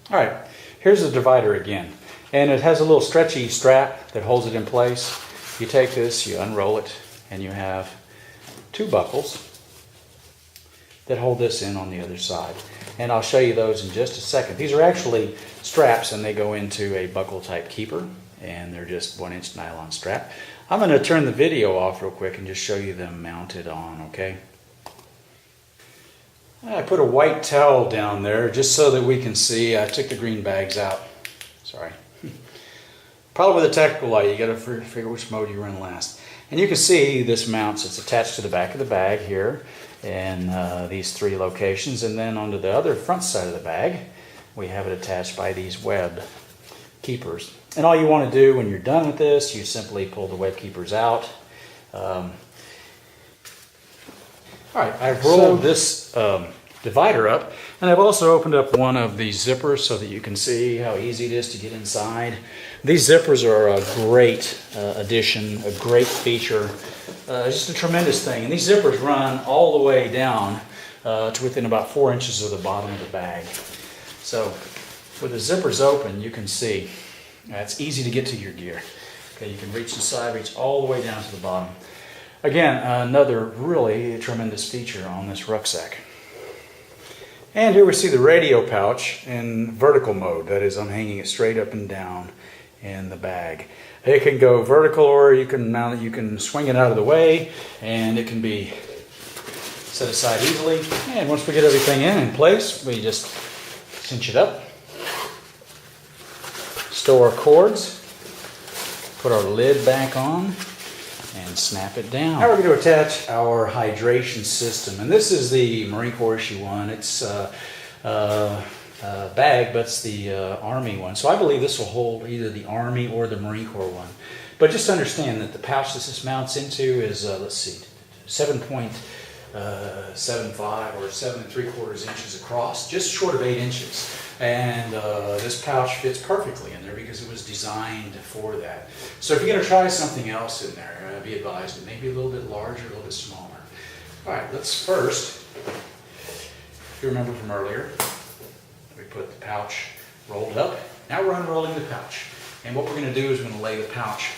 All right, here's the divider again. And it has a little stretchy strap that holds it in place. You take this, you unroll it, and you have two buckles that hold this in on the other side. And I'll show you those in just a second. These are actually straps, and they go into a buckle type keeper, and they're just 1-inch nylon strap. I'm going to turn the video off real quick and just show you them mounted on, okay? I put a white towel down there just so that we can see. I took the green bags out. Sorry. Problem with a tactical light, you got to figure which mode you run last. And you can see this mounts. It's attached to the back of the bag here in these three locations, and then onto the other front side of the bag we have it attached by these web keepers. And all you want to do when you're done with this, you simply pull the web keepers out. All right, I've rolled this divider up, and I've also opened up one of these zippers so that you can see how easy it is to get inside. These zippers are a great addition, a great feature, just a tremendous thing. And these zippers run all the way down to within about 4 inches of the bottom of the bag. So with the zippers open, you can see it's easy to get to your gear. Okay, you can reach inside, reach all the way down to the bottom. Again, another really tremendous feature on this rucksack. And here we see the radio pouch in vertical mode. That is, I'm hanging it straight up and down in the bag. It can go vertical, or you can mount it, you can swing it out of the way, and it can be set aside easily. And once we get everything in place, we just cinch it up, stow our cords, put our lid back on, and snap it down. Now we're going to attach our hydration system, and this is the Marine Corps issue one. It's bag, but it's the Army one. So I believe this will hold either the Army or the Marine Corps one. But just understand that the pouch that this mounts into is, let's see, 7.75 or 7 3/4 inches across, just short of 8 inches. And this pouch fits perfectly in there because it was designed for that. So if you're going to try something else in there, be advised it may be a little bit larger, a little bit smaller. All right, let's first, if you remember from earlier, we put the pouch rolled up. Now we're unrolling the pouch. And what we're going to do is we're going to lay the pouch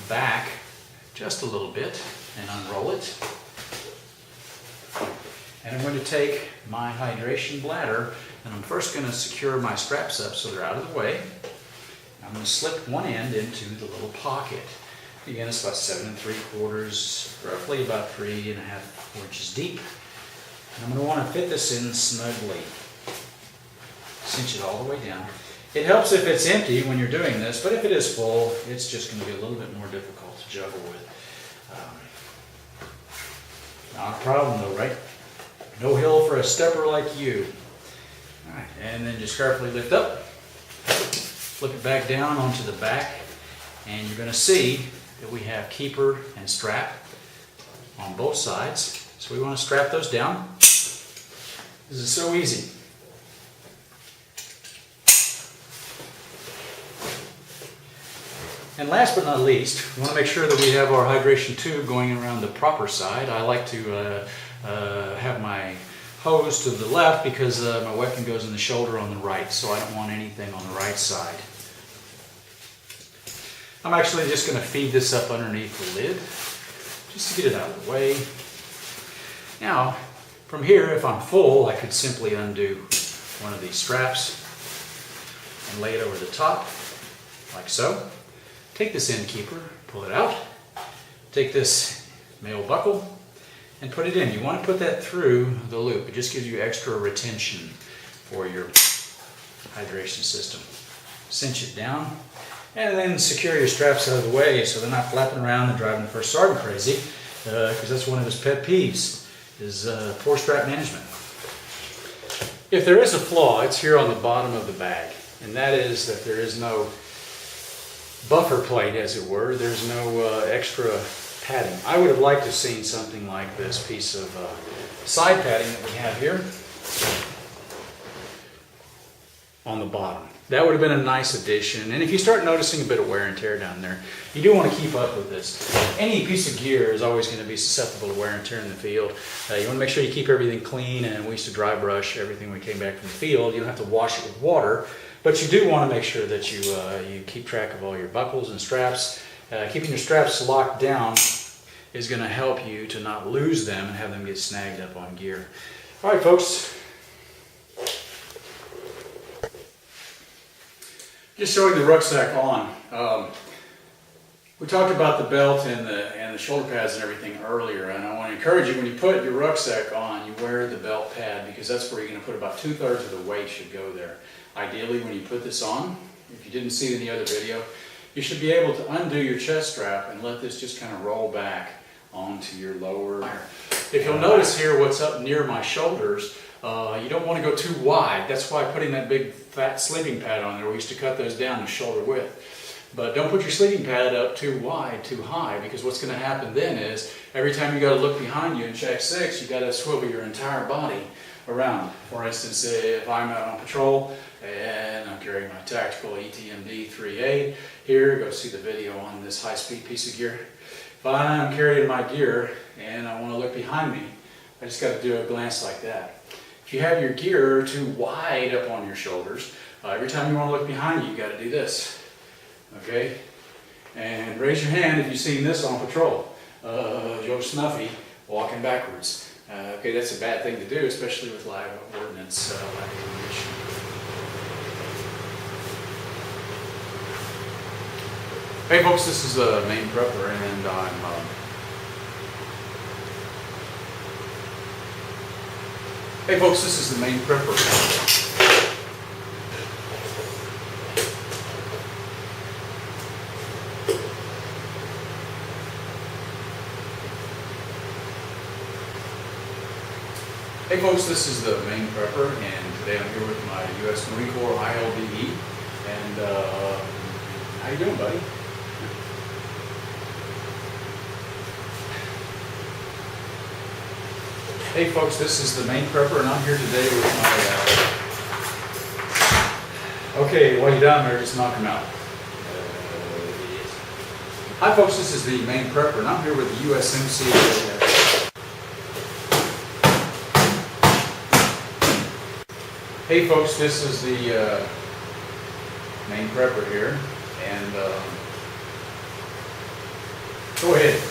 back just a little bit and unroll it. And I'm going to take my hydration bladder, and I'm first going to secure my straps up so they're out of the way. I'm going to slip one end into the little pocket. Again, it's about 7 3/4, roughly about 3.5 4 inches deep. And I'm going to want to fit this in snugly. Cinch it all the way down. It helps if it's empty when you're doing this, but if it is full, it's just going to be a little bit more difficult to juggle with. Not a problem though, right? No hill for a stepper like you. All right, and then just carefully lift up, flip it back down onto the back, and you're going to see that we have keeper and strap on both sides. So we want to strap those down. This is so easy. And last but not least, we want to make sure that we have our hydration tube going around the proper side. I like to have my hose to the left because my weapon goes in the shoulder on the right, so I don't want anything on the right side. I'm actually just going to feed this up underneath the lid, just to get it out of the way. Now, from here, if I'm full, I could simply undo one of these straps and lay it over the top, like so. Take this end keeper, pull it out, take this male buckle, and put it in. You want to put that through the loop. It just gives you extra retention for your hydration system. Cinch it down, and then secure your straps out of the way so they're not flapping around and driving the first sergeant crazy, because that's one of his pet peeves, is poor strap management. If there is a flaw, it's here on the bottom of the bag, and that is that there is no buffer plate, as it were. There's no extra padding. I would have liked to have seen something like this piece of side padding that we have here on the bottom. That would have been a nice addition. And if you start noticing a bit of wear and tear down there, you do want to keep up with this. Any piece of gear is always going to be susceptible to wear and tear in the field. You want to make sure you keep everything clean, and we used to dry brush everything when we came back from the field. You don't have to wash it with water, But you do want to make sure that you keep track of all your buckles and straps. Keeping your straps locked down is going to help you to not lose them and have them get snagged up on gear. All right, folks. Just showing the rucksack on. We talked about the belt and the shoulder pads and everything earlier, and I want to encourage you, when you put your rucksack on, you wear the belt pad, because that's where you're going to put about 2/3 of the weight should go there. Ideally, when you put this on, if you didn't see it in the other video, you should be able to undo your chest strap and let this just kind of roll back onto your lower. If you'll notice here what's up near my shoulders, you don't want to go too wide. That's why putting that big fat sleeping pad on there, we used to cut those down to shoulder width. But don't put your sleeping pad up too wide, too high, because what's going to happen then is every time you got to look behind you in check 6, you got to swivel your entire body around. For instance, if I'm out on patrol and I'm carrying my tactical ETMD 3A, here, go see the video on this high-speed piece of gear. If I'm carrying my gear and I want to look behind me, I just got to do a glance like that. If you have your gear too wide up on your shoulders, every time you want to look behind you, you got to do this. Okay? And raise your hand if you've seen this on patrol. Joe Snuffy walking backwards. Okay, that's a bad thing to do, especially with live ordnance, live ammunition. Hey folks, this is Maineprepper, and I'm Hey folks, this is the Maineprepper. Hey folks, this is the Maineprepper, and today I'm here with my U.S. Marine Corps ILBE. And how you doing, buddy? Hey folks, this is the Maineprepper, and I'm here today with my, okay, while you're down there, just knock him out. Hi folks, this is the Maineprepper, and I'm here with the USMC. Hey folks, this is the Maineprepper here, and go ahead.